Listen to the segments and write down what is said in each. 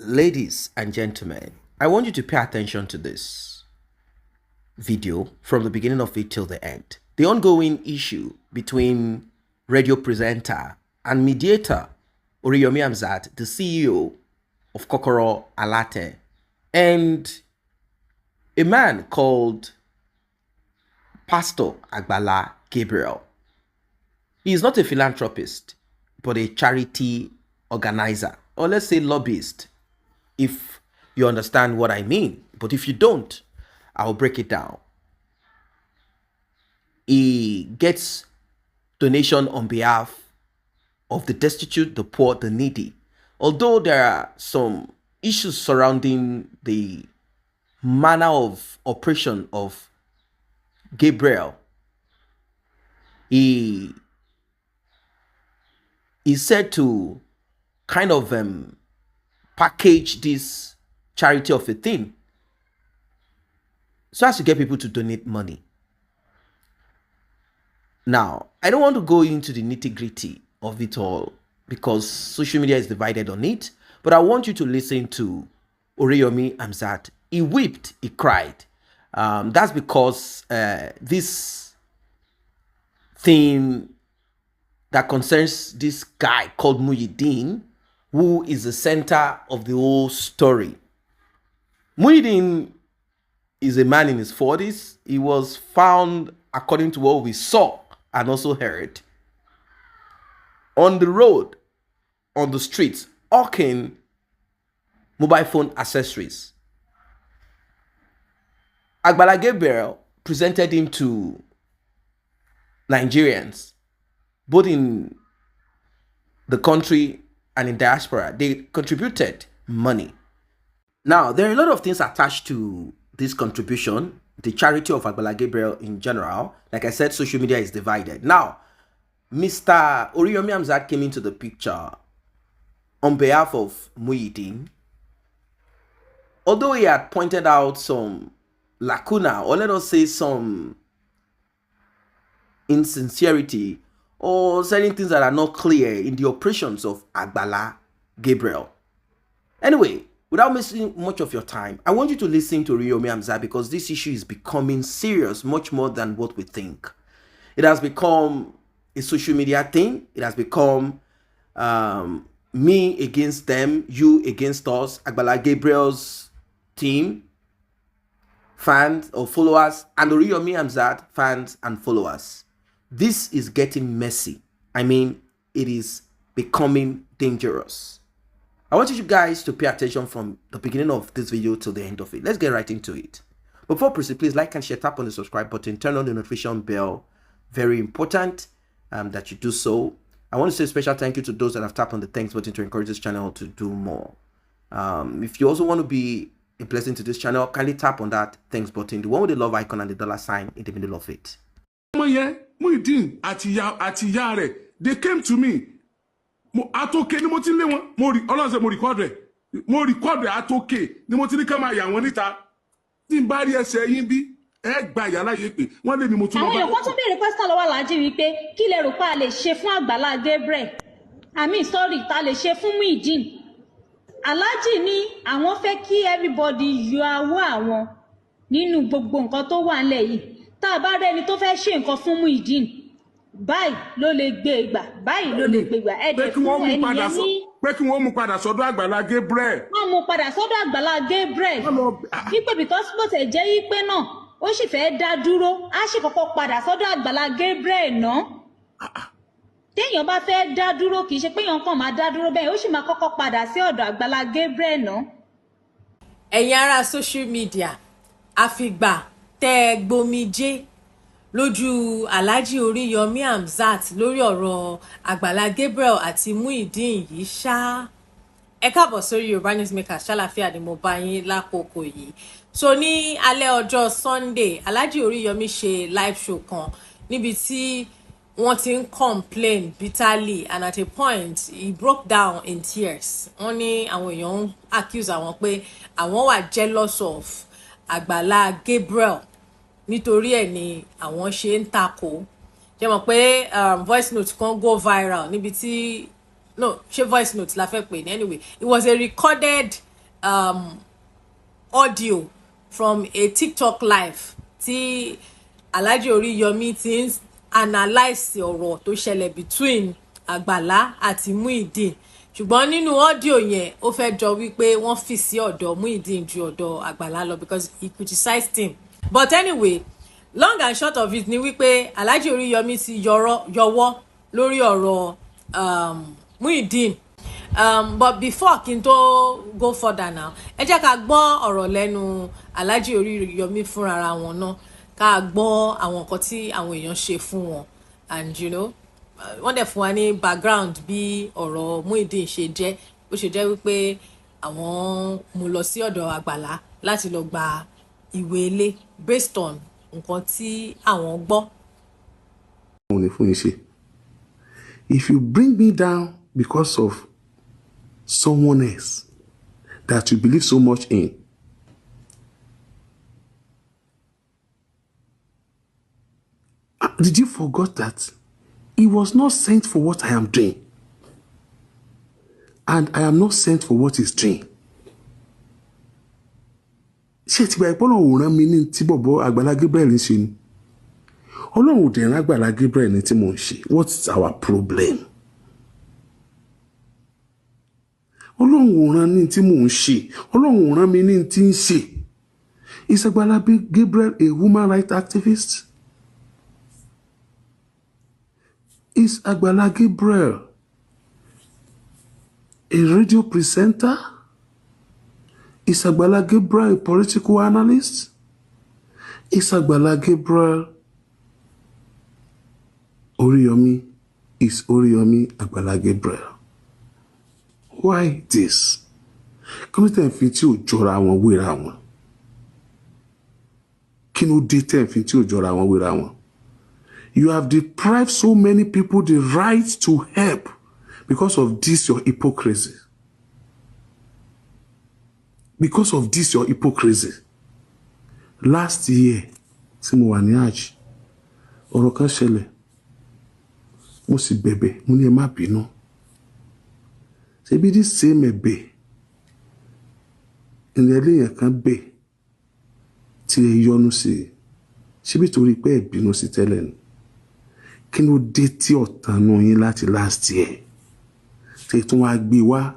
Ladies and gentlemen, I want you to pay attention to this video from the beginning of it till the end. The ongoing issue between radio presenter and mediator Oriyomi Hamzat, the CEO of Kokoro Alate, and a man called Pastor Agbala Gabriel. He is not a philanthropist, but a charity organizer, or let's say lobbyist, if you understand what I mean. But if you don't, I'll break it down. He gets donation on behalf of the destitute, the poor, the needy. Although there are some issues surrounding the manner of operation of Gabriel, he is said to kind of package this charity of a thing so as to get people to donate money. Now, I don't want to go into the nitty-gritty of it all because social media is divided on it, but I want you to listen to Oriyomi Hamzat. He wept, he cried. That's because this thing that concerns this guy called Muyideen, who is the center of the whole story. Muyideen is a man in his 40s. He was found, according to what we saw and also heard, on the road, on the streets, hawking mobile phone accessories. Agbala Gabriel presented him to Nigerians, both in the country and in diaspora. They contributed money. Now, there are a lot of things attached to this contribution, the charity of Agbala Gabriel in general. Like I said, social media is divided. Now, Mr. Oriyomi Hamzat came into the picture on behalf of Muyideen. Although he had pointed out some lacuna, or let us say some insincerity, or certain things that are not clear in the operations of Agbala Gabriel. Anyway, without wasting much of your time, I want you to listen to Oriyomi Hamzat because this issue is becoming serious, much more than what we think. It has become a social media thing. It has become me against them, you against us, Agbala Gabriel's team, fans or followers, and Oriyomi Hamzat fans and followers. This is getting messy. I mean, it is becoming dangerous. I want you guys to pay attention from the beginning of this video to the end of it. Let's get right into it. Before proceed, please like and share, tap on the subscribe button, turn on the notification bell. Very important that you do so. I want to say a special thank you to those that have tapped on the thanks button to encourage this channel to do more. If you also want to be a blessing to this channel, kindly tap on that thanks button, the one with the love icon and the dollar sign in the middle of it. Muyideen àti ìyá rẹ̀, they came to me. Atoke ni mo ti lé wọn. Mo record rẹ̀ atoke ni mo ti ní ká máa yà wọ́n níta. Tí n bá rí ẹsẹ̀ yín bí ẹ gba ìyá láyé pé wọ́n lé mi mo tún lọ bá. Àwọn èèyàn kan tún béèrè pásítọ̀ lọ́wọ́ Alhaji wípé kí lẹ rò pé a lè ṣe fún Agbala Gabriel. Ta lè ṣe fún Muyideen. Alhaji ní àwọn fẹ́ kí everybody yọ awọ́ àwọn nínú gbogbo nǹkan tó wà ńlẹ̀ yìí. Tá a bá rẹ́ni tó fẹ́ ṣe nǹkan fún Muyideen, báyìí ló lè gbé ìgbà, báyìí ló lè gbé ìgbà. Ẹ̀dẹ̀ fún ẹnìyẹn ní pé kí wọ́n mú padà sọ́dọ̀ Agbala Gabriel. Wọ́n mú padà sọ́dọ̀ Agbala Gabriel. Wípé because bó ṣe jẹ́ wípé náà ó sì fẹ́ dá dúró, á sì kọ́kọ́ padà sọ́dọ̀ Agbala Gabriel náà. Téèyàn bá fẹ́ dá dúró, kì í ṣe pé èèyàn kàn máa dá dúró bẹ́ẹ̀, ó sì máa kọ́kọ́ padà sí ọ̀dọ̀ Agbala Gabriel náà. Ẹ̀yin ará social media, àfìgbà tẹ́ gbomijé lójú Alhaji Oriyomi Hamzat lórí ọ̀rọ̀ Agbala Gabriel àti Muyideen yìí ṣá. Ẹ káàbọ̀ sórí Yorùbá Newsmaker, ṣàlàfíà ni mo bá yín lákòókò yìí. So ní alẹ́ ọjọ́ Sunday, Alhaji Oriyomi ṣe live show kan níbi tí wọ́n ti ń complain bitterly, and at a point he broke down in tears. Wọ́n ní àwọn èèyàn ń accuse àwọn pé àwọn wà jealous of Agbala Gabriel nítorí ẹ̀ ni àwọn ṣe ń takò. Jẹ́ mọ̀ pé voice note kan go viral níbi tí no ṣé voice note la fẹ́ pè ní anyway, it was a recorded audio from a TikTok live tí Alhaji Oriyomi ti ń analyse ọ̀rọ̀ tó ṣẹlẹ̀ between Agbala àti Muyideen ṣùgbọ́n nínú audio yẹn ó fẹ́ jọ wípé wọ́n fi sí ọ̀dọ̀ Muyideen ju ọ̀dọ̀ Agbala lọ because he criticized him. But anyway, long and short of it ni wípé Alhaji Oriyomi ti yọwọ́ lórí ọ̀rọ̀ Muyideen. But before kí n tó go further now, ẹ jẹ́ ká gbọ́ ọ̀rọ̀ lẹ́nu Alhaji Oriyomi fúnra wọn náà, ká gbọ́ àwọn nǹkan tí àwọn èèyàn ṣe fún wọn, and you know wọ́n dẹ̀ fún wa ní background bí ọ̀rọ̀ Muyideen ṣe jẹ́, bó ṣe jẹ́ wípé àwọn mú lọ sí ọ̀dọ̀ Agbala láti lọ gba ìwé ilé based on nǹkan tí àwọn gbọ́. If you bring me down because of someone else that you believe so much in, did you forget that he was not sent for what I am doing, and I am not sent for what he's doing? Ṣé ti gba ìpọ́nà òòrùn mi ní tí bọ̀bọ̀ Agbala Gabriel ń ṣe ni? Ọlọ́run ò dẹ̀ rán Agbala Gabriel ní tí mò ń ṣe. What is our problem? Ọlọ́run ò rán ní tí mò ń ṣe. Ọlọ́run ò rán mi ní tí ń ṣe. Is Agbala Gabriel a human rights activist? Is Agbala Gabriel a radio presenter? Is Agbala Gabriel a political analyst? Is Agbala Gabriel Oriyomi? Is Oriyomi Agbala Gabriel? Why this? Kí ló tẹ̀ ń fi tí ò jọra wọn wéra wọn? Kí ló dé tẹ̀ ń fi tí ò jọra wọn wéra wọn? You have deprived so many people the right to help because of this your hypocrisy. Because of this your hypocrisy. Last year, tí mo wà ní Hajj, ọ̀rọ̀ kan ṣẹlẹ̀. Mo sì bẹ̀bẹ̀, mo ní ẹ má bínú. Ṣé bí this same ẹ̀bẹ̀ ìrìn ẹlẹ́yìn kan bẹ̀ tí ẹ yọnu sí, ṣé bí torí pé ẹ bínú sí tẹ́lẹ̀ ni? Kí ló dé tí ọ̀tànú yín láti last year tí tún wá gbé wá?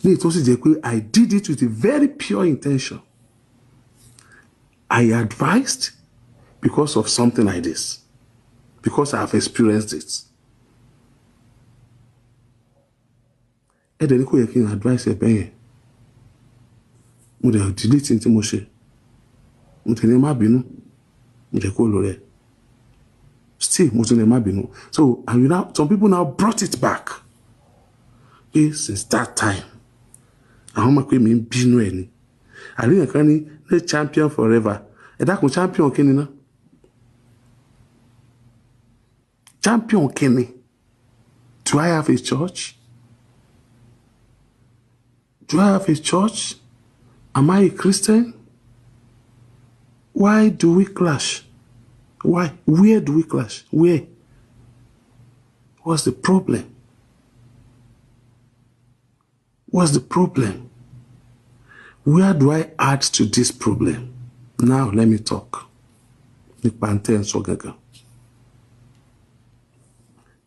Ní ìtọ́ sì jẹ́ pé I did it with a very pure intention. I advised because of something like this, because I have experienced it. Ẹ dẹ̀ ní kò yẹ kí n advice ẹ bẹ́yẹn. Mo dẹ̀ delete tí mo ṣe. Mo tẹ̀ ní má bínú. Mo dẹ̀ kó lọ rẹ̀. Still, mo tẹ̀ ní má bínú. So, and you now, some people now brought it back. Since that time, àwọn ọmọ pé mi ń bínú ẹ̀ ni. Àríyàn kan ní the champion forever. Ẹ dákun champion kí ni ná? Champion kí ni? Do I have a church? Do I have a church? Am I a Christian? Why do we clash? Why? Where do we clash? Where? What's the problem? What's the problem? Where do I add to this problem? Now let me talk.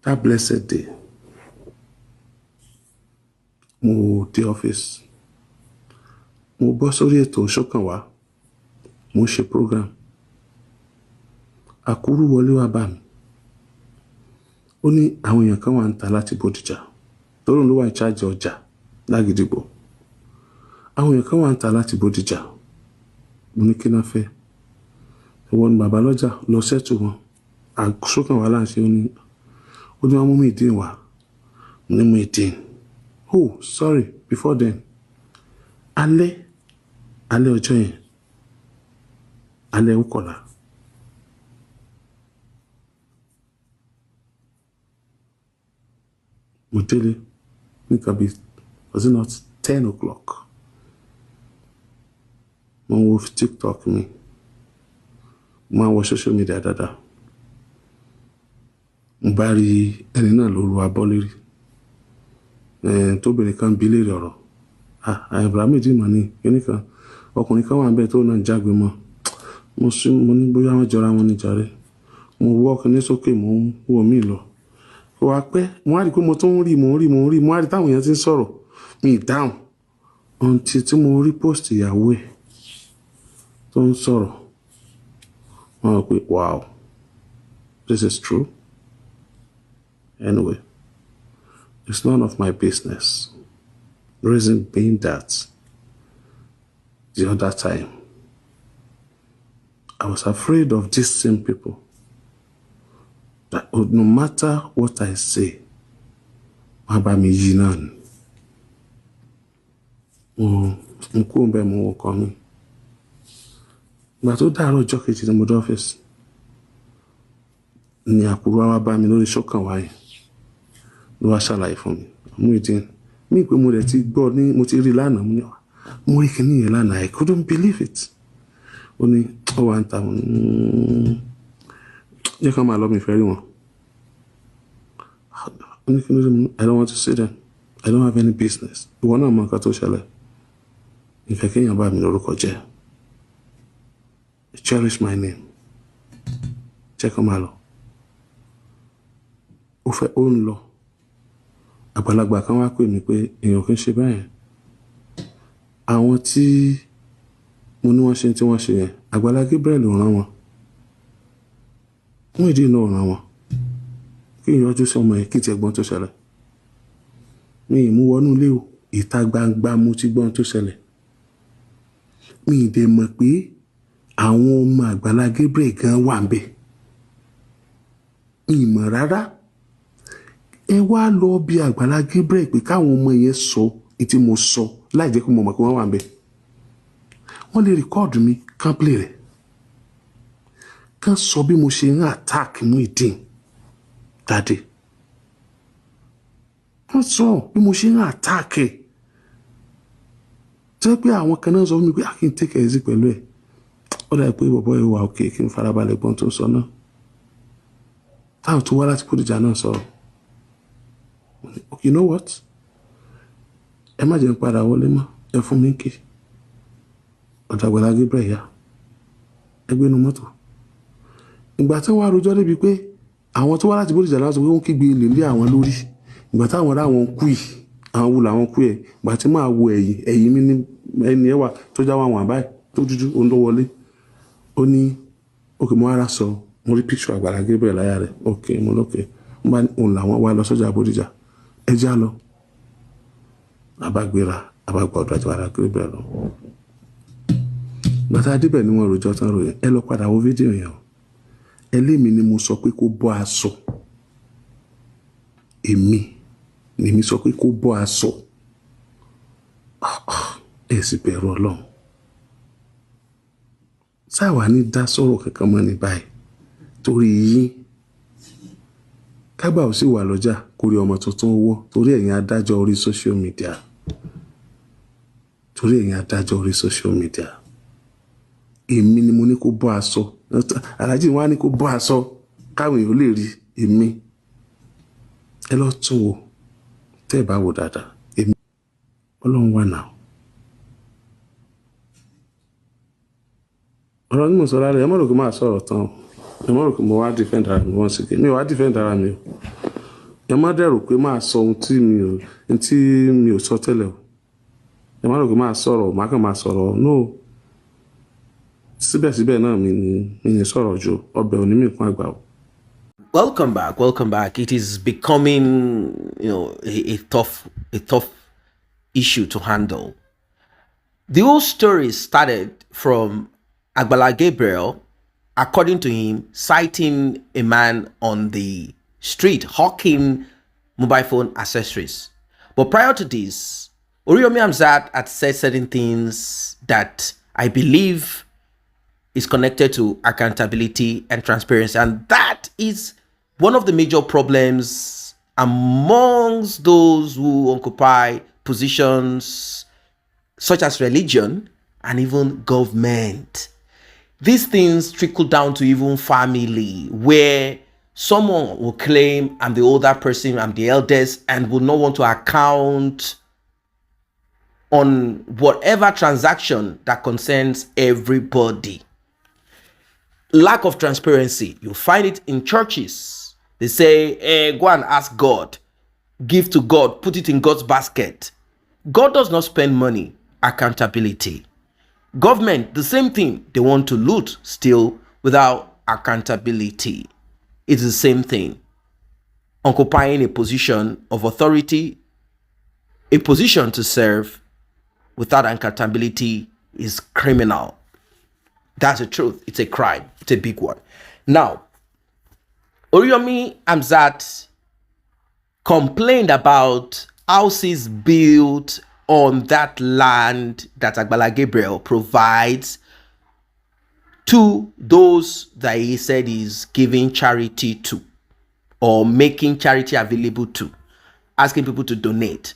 That blessed day, mo dé office, mo bọ́ sórí ètò Ṣókànwá, mo ṣe program. Àkúrú wọlé wá bá mi. Ó ní àwọn èèyàn kan wà ń ta láti Bódìjà. Tórun ló wà in charge ọjà Lágídígbò. Àwọn èèyàn kan wà ń ta láti Bódìjà. Mo ní kí náà fẹ́. Ìwọ ni bàbá lọ́jà lọ sẹ́tù wọn. Ṣókànwá là ń ṣe ó ní wọ́n mú Muyideen wá. Mo ní Muyideen. Oh, sorry, before then. Alẹ́ ọjọ́ yẹn. Alẹ́ Ukọ̀lá. Mo délé ní kàbí, was it not 10 o'clock? Mo ń wo TikTok mi. Mo ń wo social media dáadáa. Mo bá rí ẹni náà lóru abọ́ lérí. Tóbìnrin kan bí léèrè ọ̀rọ̀. Abraham dì mọ̀ ní kíní kan ọkùnrin kan wà ń bẹ̀ tó náà jágbe mọ́ mo ní bóyá wọ́n jọra wọn ní jàre mo wọ́ kíní sókè mo ń wò mí lọ kò wá pẹ́ mo wá rí pé mo tún ń rí mo wá rí táwọn èèyàn ti ń sọ̀rọ̀ mi dáhùn until tí mo rí post ìyàwó ẹ̀ tó ń sọ̀rọ̀ wọ́n rò pé wow this is true anyway it's none of my business. Reason being that the other time I was afraid of these same people that no matter what I say, bá mi yí náà ni. Mo kúrò ńbẹ̀ mo wọ ọkọ mi. Ìgbà tó dàárọ̀ ọjọ́ kejì ní mo dé ọ́fíìsì ni àkúrò wá bá mi lórí ṣọ́kàn wáyé ló wá ṣàlàyé fún mi. Muyideen mi pé mo rẹ̀ ti gbọ́ ní mo ti rí lánàá mo rí kíní yẹn lánàá I couldn't believe it. Ó ní ó wà ń ta mo jẹ́ ká máa lọ mi fẹ́ rí wọn. Ó ní kí ló dé mo I don't want to see them. I don't have any business. Ìwọ náà mọ nǹkan tó ṣẹlẹ̀. Ìfẹ́ kéèyàn bá mi lórúkọ jẹ́. Cherish my name. Jẹ́ ká máa lọ. Ó fẹ́ ó ń lọ. Àgbàlagbà kan wá pè mí pé èèyàn kì í ṣe báyẹn. Àwọn tí mo ní wọ́n ṣe tí wọ́n ṣe yẹn Agbala Gabriel ò rán wọn. Muyideen náà ò rán wọn. Kí n yọjú sí ọmọ yẹn kí ti ẹ̀gbọ́n tó ṣẹlẹ̀. Mi ì mú wọnú ilé o ìta gbangba mo ti gbọ́n tó ṣẹlẹ̀. Mi ì dẹ̀ mọ̀ pé àwọn ọmọ Agbala Gabriel gan wà ń bẹ̀. Mi ì mọ̀ rárá. Ẹ wá lọ bí Agbala Gabriel pé káwọn ọmọ yẹn sọ tí mo sọ láì jẹ́ kó mo mọ̀ pé wọ́n wà ń bẹ̀. Wọ́n lè rìkọ́ọ̀dù mi kán play rẹ̀. Kán sọ bí mo ṣe ń attack Muyideen dáadé. Kán sọ bí mo ṣe ń attack ẹ̀. Tí wọ́n pé àwọn kan náà sọ fún mi pé kí n take it easy pẹ̀lú ẹ̀. Ó dà pé bọ̀bọ̀ ẹ̀ wà òkè kí n farabalẹ̀ gbọ́n tó sọ náà. Táwọn tó wá láti Bódìjà náà sọ̀rọ̀. You know what? Ẹ má jẹ́ n padà wọlé mọ́. Ẹ fún mi kí. Ọ̀dọ̀ Agbala Gabriel yá. Ẹ gbé inú mọ́tò. Ìgbà tí wọ́n á rojọ́ débi pé àwọn tó wá láti Bódìjà náà sọ pé wọ́n kígbe ilé lé àwọn lórí. Ìgbà táwọn ará wọn kú yìí. Àwọn wo làwọn kú ẹ̀. Ìgbà tí máa wo ẹ̀yìn mi ní ẹni ẹwà tó já wọn àbáyé tó dúdú òun ló wọlé. Ó ní òkè mo ara sọ mo rí picture Agbala Gabriel láyà rẹ̀. Òkè mo lókè. Mo bá ní òun làwọn wá lọ sọ́jà Bódìjà. Ẹ já lọ. Àbágbéra àbágbọ̀dọ̀ Agbala Gabriel lọ. Gbàtà débẹ̀ ni wọ́n rojọ́ tán ròyìn. Ẹ lọ padà wo fídíò yẹn. Ẹlẹ́mi ni mo sọ pé kó bọ́ aṣọ. Èmi ni mi sọ pé kó bọ́ aṣọ. Ẹ sì bẹ̀rù Ọlọ́run. Sáwà ní dá sọ̀rọ̀ kankan mọ́ ní báyìí. Torí yín. Kágbà ò sì wà lọ́jà kó rí ọmọ tuntun owó torí ẹ̀yin adájọ́ orí social media. Torí ẹ̀yin adájọ́ orí social media. Èmi ni mo ní kó bọ́ aṣọ. Aláàjì wá ní kó bọ́ aṣọ káwọn èèyàn lè rí èmi. Ẹ lọ tún wò tẹ́ ẹ bá wò dáadáa. Èmi Ọlọ́run wà náà. Ọ̀rọ̀ ní mo sọ lára ẹ mọ̀ rò kí máa sọ̀rọ̀ tán. Ẹ mọ̀ rò pé mo wá defend ara mi wọ́n sì ké mi ò wá defend ara mi o. Ẹ má dẹ̀rù pé máa sọ ohun tí mi ò sọ tẹ́lẹ̀ o. Ẹ má rò pé máa sọ̀rọ̀ má kàn máa sọ̀rọ̀ no. Síbẹ̀síbẹ̀ náà mi ní sọ̀rọ̀ jù ọbẹ̀ òní mi kún àgbà o. Welcome back. It is becoming, a tough issue to handle. The whole story started from Agbala Gabriel, according to him, citing a man on the street hawking mobile phone accessories. But prior to this, Oriyomi Hamzat had said certain things that I believe is connected to accountability and transparency. And that is one of the major problems amongst those who occupy positions such as religion and even government. These things trickle down to even family, where someone will claim, I'm the older person, I'm the eldest, and will not want to account on whatever transaction that concerns everybody. Lack of transparency. You find it in churches. They say, hey, go and ask God. Give to God. Put it in God's basket. God does not spend money. Accountability. Government, the same thing. They want to loot still without accountability. It's the same thing. Occupying a position of authority, a position to serve without accountability is criminal. That's the truth. It's a crime. It's a big one. Now, Oriyomi Hamzat complained about houses built on that land that Agbala Gabriel provides to those that he said is giving charity to or making charity available to, asking people to donate.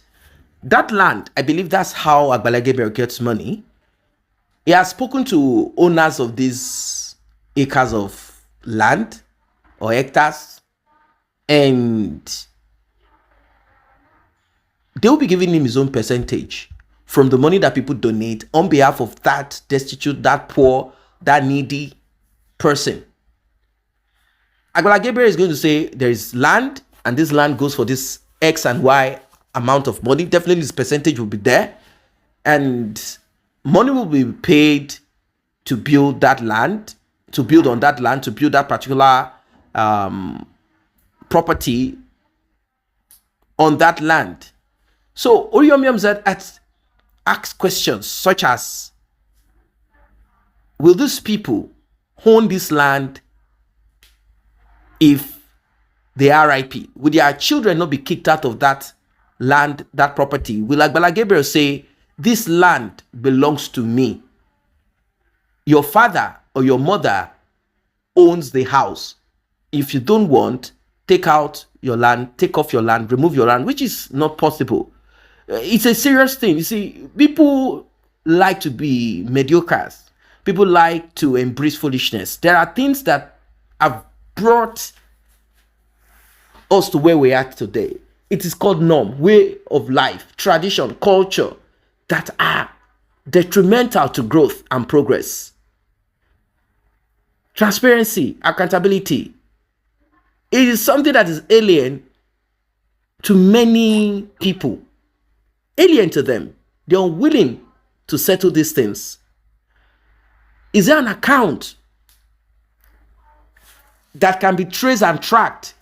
That land, I believe that's how Agbala Gabriel gets money. He has spoken to owners of these acres of land or hectares, and they will be giving him his own percentage from the money that people donate on behalf of that destitute, that poor, that needy person. Agbala Gabriel is going to say there is land, and this land goes for this X and Y amount of money. Definitely this percentage will be there, and money will be paid to build that land, to build on that land, to build that particular property on that land. So Oriyomi Hamzat asked questions such as, will these people own this land if they are RIP? Will their children not be kicked out of that land, that property? Will Agbala Gabriel say, this land belongs to me? Your father or your mother owns the house. If you don't want, take out your land, take off your land, remove your land, which is not possible. It's a serious thing. You see, people like to be mediocres. People like to embrace foolishness. There are things that have brought us to where we are today. It is called norm, way of life, tradition, culture that are detrimental to growth and progress. Transparency, accountability. It is something that is alien to many people. Alien to them. They are unwilling to settle these things. Is there an account that can be traced and tracked,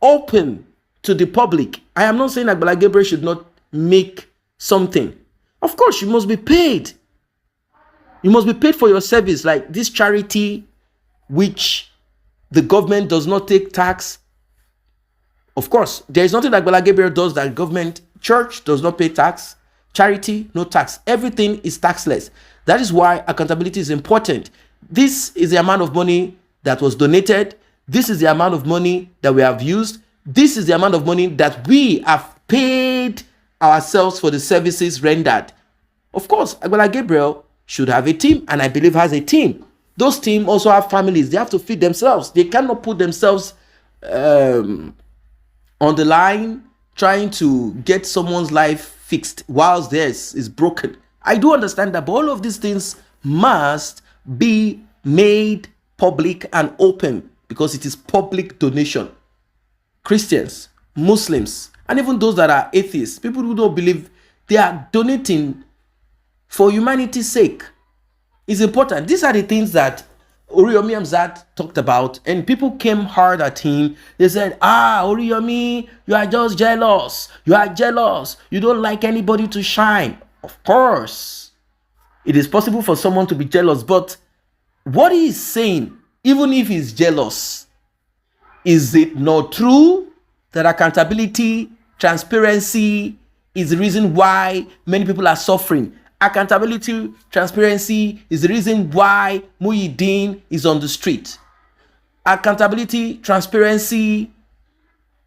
open to the public? I am not saying that Agbala Gabriel should not make something. Of course, you must be paid. You must be paid for your service, like this charity, which the government does not take tax. Of course, there is nothing that Agbala Gabriel does that government, church does not pay tax. Charity, no tax. Everything is taxless. That is why accountability is important. This is the amount of money that was donated. This is the amount of money that we have used. This is the amount of money that we have paid ourselves for the services rendered. Of course, Agbala Gabriel should have a team, and I believe has a team. Those teams also have families. They have to feed themselves. They cannot put themselves on the line trying to get someone's life fixed whilst theirs is broken. I do understand that, but all of these things must be made public and open because it is public donation. Christians, Muslims, and even those that are atheists, people who don't believe, they are donating for humanity's sake. It's important. These are the things that Oriyomi Hamzat talked about, and people came hard at him. They said, Oriyomi, you are just jealous. You are jealous. You don't like anybody to shine. Of course, it is possible for someone to be jealous, but what he is saying, even if he's jealous, is it not true that accountability, transparency is the reason why many people are suffering? Accountability, transparency is the reason why Muyideen is on the street. Accountability, transparency,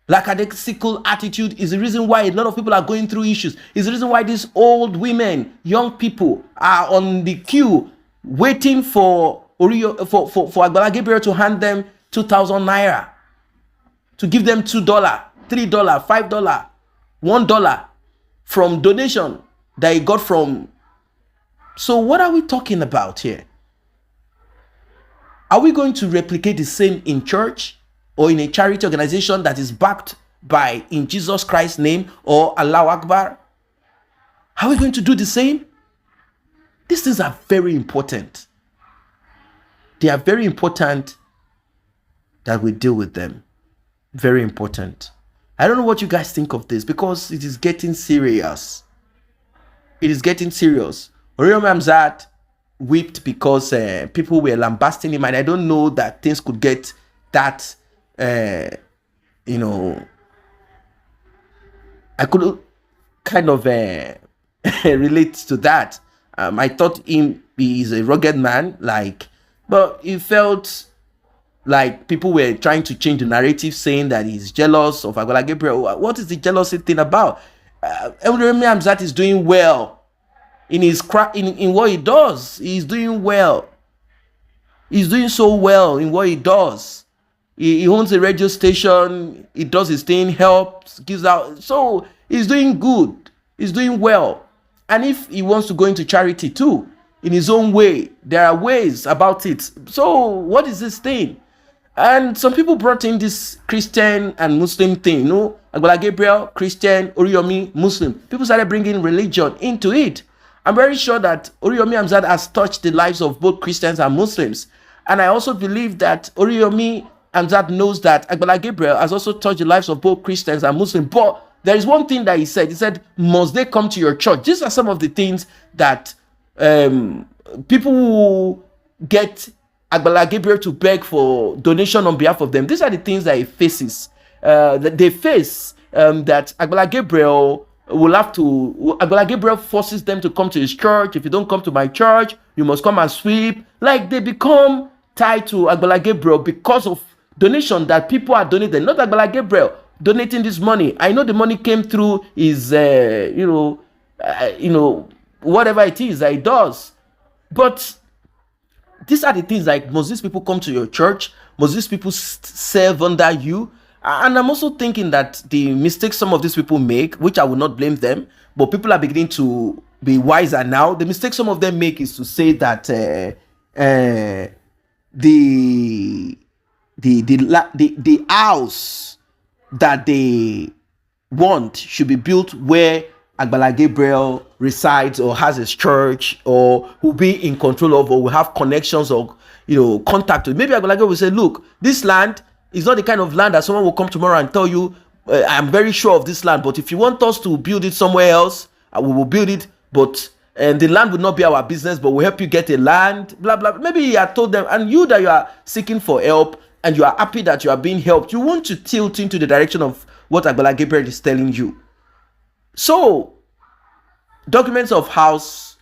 lackadaisical attitude is the reason why a lot of people are going through issues. Is the reason why these old women, young people are on the queue waiting for Agbala Gabriel to hand them 2,000 naira, to give them $2, $3, $5, $1 from donation that he got from. So what are we talking about here? Are we going to replicate the same in church or in a charity organization that is backed by in Jesus Christ's name or Allahu Akbar? Are we going to do the same? These things are very important. They are very important that we deal with them. Very important. I don't know what you guys think of this because it is getting serious. It is getting serious. Oriyomi Hamzat wept because people were lambasting him, and I don't know that things could get that, I could kind of relate to that. I thought he is a rugged man, but it felt like people were trying to change the narrative, saying that he's jealous of Agbala Gabriel. What is the jealousy thing about? Oriyomi Hamzat is doing well in in what he does. He's doing well. He's doing so well in what he does. He owns a radio station. He does his thing, helps, gives out. So he's doing good. He's doing well. And if he wants to go into charity too, in his own way, there are ways about it. So what is this thing? And some people brought in this Christian and Muslim thing. Agbala Gabriel, Christian, Oriyomi, Muslim. People started bringing religion into it. I'm very sure that Oriyomi Hamzat has touched the lives of both Christians and Muslims. And I also believe that Oriyomi Hamzat knows that Agbala Gabriel has also touched the lives of both Christians and Muslims. But there is one thing that he said. He said, must they come to your church? These are some of the things that people who get Agbala Gabriel to beg for donation on behalf of them. These are the things that he faces. That they face, that Agbala Gabriel will have to. Agbala Gabriel forces them to come to his church. If you don't come to my church, you must come and sweep. Like they become tied to Agbala Gabriel because of donation that people are donating. Not Agbala Gabriel donating this money. I know the money came through his, whatever it is that he does. But these are the things like, must these people come to your church? Must these people serve under you? And I'm also thinking that the mistakes some of these people make, which I will not blame them, but people are beginning to be wiser now. The mistake some of them make is to say that the house that they want should be built where Agbala Gabriel resides or has his church or will be in control of or will have connections or contact with. Maybe Agbala Gabriel will say, look, this land is not the kind of land that someone will come tomorrow and tell you, I'm very sure of this land, but if you want us to build it somewhere else, we will build it, but the land will not be our business, but we'll help you get a land, blah, blah. Maybe he had told them, and you that you are seeking for help and you are happy that you are being helped, you want to tilt into the direction of what Agbala Gabriel is telling you. So, documents of house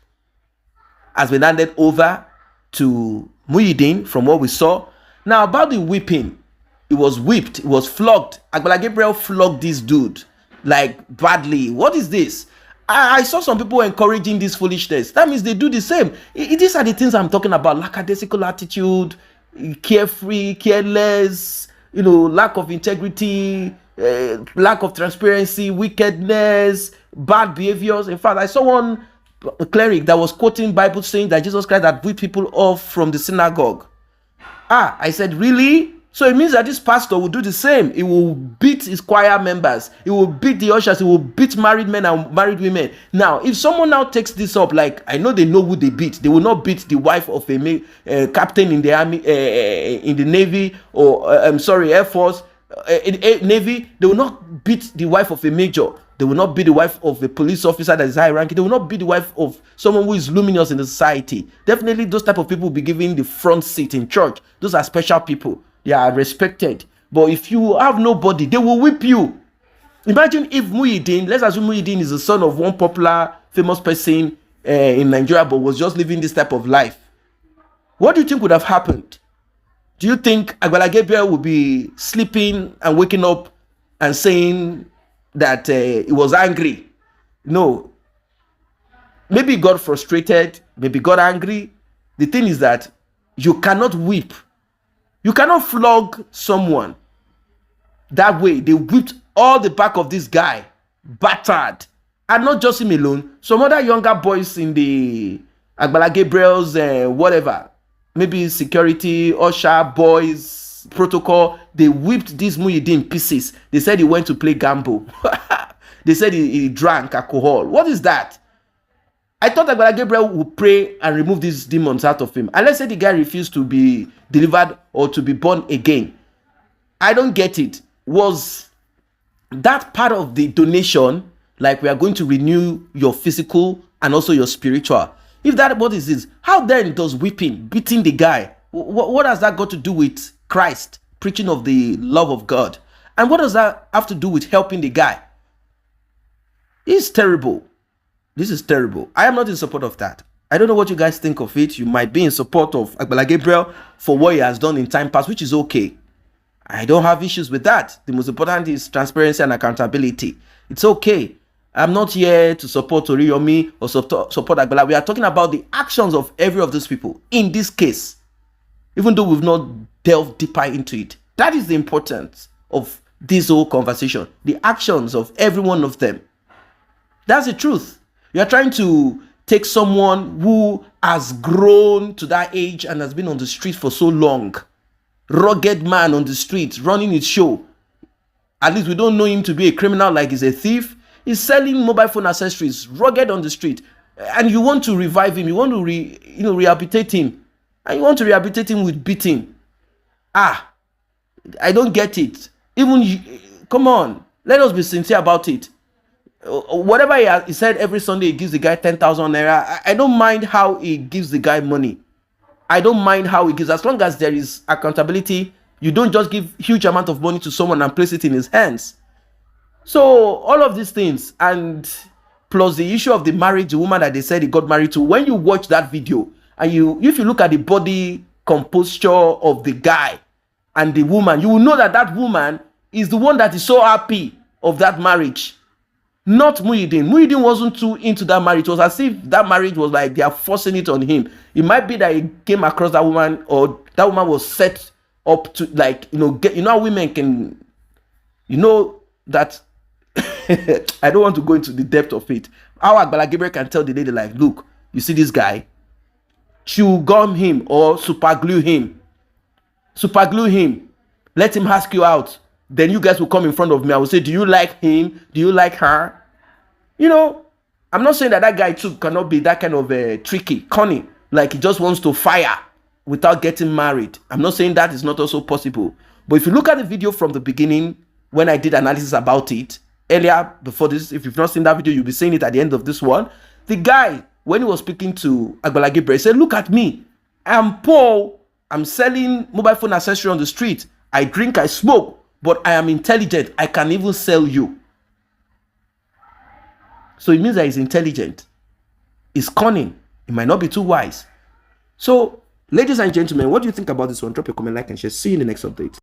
has been handed over to Muyideen from what we saw. Now, about the whipping, it was whipped, it was flogged. Agbala Gabriel flogged this dude, like badly. What is this? I saw some people encouraging this foolishness. That means they do the same. These are the things I'm talking about. Lackadaisical attitude, carefree, careless, lack of integrity, lack of transparency, wickedness, bad behaviors. In fact, I saw one cleric that was quoting Bible saying that Jesus Christ had whipped people off from the synagogue. I said, really? So it means that this pastor will do the same. He will beat his choir members. He will beat the ushers. He will beat married men and married women. Now, if someone now takes this up, like, I know they know who they beat. They will not beat the wife of a captain in the army, in the Navy, or, Air Force, Navy. They will not beat the wife of a major. They will not be the wife of a police officer that is high ranking. They will not be the wife of someone who is luminous in the society. Definitely those type of people will be given the front seat in church. Those are special people. They are respected. But if you have nobody, they will whip you. Imagine if Muyideen, let's assume Muyideen is the son of one popular, famous person in Nigeria, but was just living this type of life. What do you think would have happened? Do you think Agbala Gabriel would be sleeping and waking up and saying that he was angry? No. Maybe he got frustrated. Maybe he got angry. The thing is that you cannot whip. You cannot flog someone that way. They whipped all the back of this guy, battered. And not just him alone, some other younger boys in the Agbala Gabriel's whatever, maybe security, usher, boys, protocol, they whipped this Muyideen pieces. They said he went to play gamble. They said he drank alcohol. What is that? I thought Agbala Gabriel would pray and remove these demons out of him. And let's say the guy refused to be delivered or to be born again. I don't get it. Was that part of the donation, like we are going to renew your physical and also your spiritual? If that what is this, how then does whipping, beating the guy, what has that got to do with Christ, preaching of the love of God? And what does that have to do with helping the guy? It's terrible. This is terrible. I am not in support of that. I don't know what you guys think of it. You might be in support of Agbala Gabriel for what he has done in time past, which is okay. I don't have issues with that. The most important is transparency and accountability. It's okay. I'm not here to support Oriyomi or support Agbala. We are talking about the actions of every of these people in this case, even though we've not delved deeper into it. That is the importance of this whole conversation. The actions of every one of them. That's the truth. You are trying to take someone who has grown to that age and has been on the street for so long. Rugged man on the street, running his show. At least we don't know him to be a criminal like he's a thief. He's selling mobile phone accessories, rugged on the street. And you want to revive him. You want to rehabilitate him. And you want to rehabilitate him with beating. I don't get it. Come on. Let us be sincere about it. Whatever he said every Sunday, he gives the guy 10,000 naira. I don't mind how he gives the guy money. I don't mind how he gives. As long as there is accountability, you don't just give huge amount of money to someone and place it in his hands. So all of these things, and plus the issue of the marriage, the woman that they said he got married to, when you watch that video, and if you look at the body composture of the guy and the woman, you will know that that woman is the one that is so happy of that marriage. Not Muyideen. Muyideen wasn't too into that marriage. It was as if that marriage was like they are forcing it on him. It might be that he came across that woman, or that woman was set up to, like, how women can, that. I don't want to go into the depth of it. How Agbala Gabriel can tell the lady, like, look, you see this guy, chew gum him or super glue him. Let him ask you out. Then you guys will come in front of me. I will say, do you like him? Do you like her? I'm not saying that guy too cannot be that kind of tricky, cunning, like he just wants to fire without getting married. I'm not saying that is not also possible. But if you look at the video from the beginning, when I did analysis about it earlier before this, if you've not seen that video, you'll be seeing it at the end of this one. The guy, when he was speaking to Agbala Gabriel, he said, look at me. I'm poor. I'm selling mobile phone accessory on the street. I drink, I smoke, but I am intelligent. I can even sell you. So it means that he's intelligent. He's cunning. He might not be too wise. So, ladies and gentlemen, what do you think about this one? Drop a comment, like, and share. See you in the next update.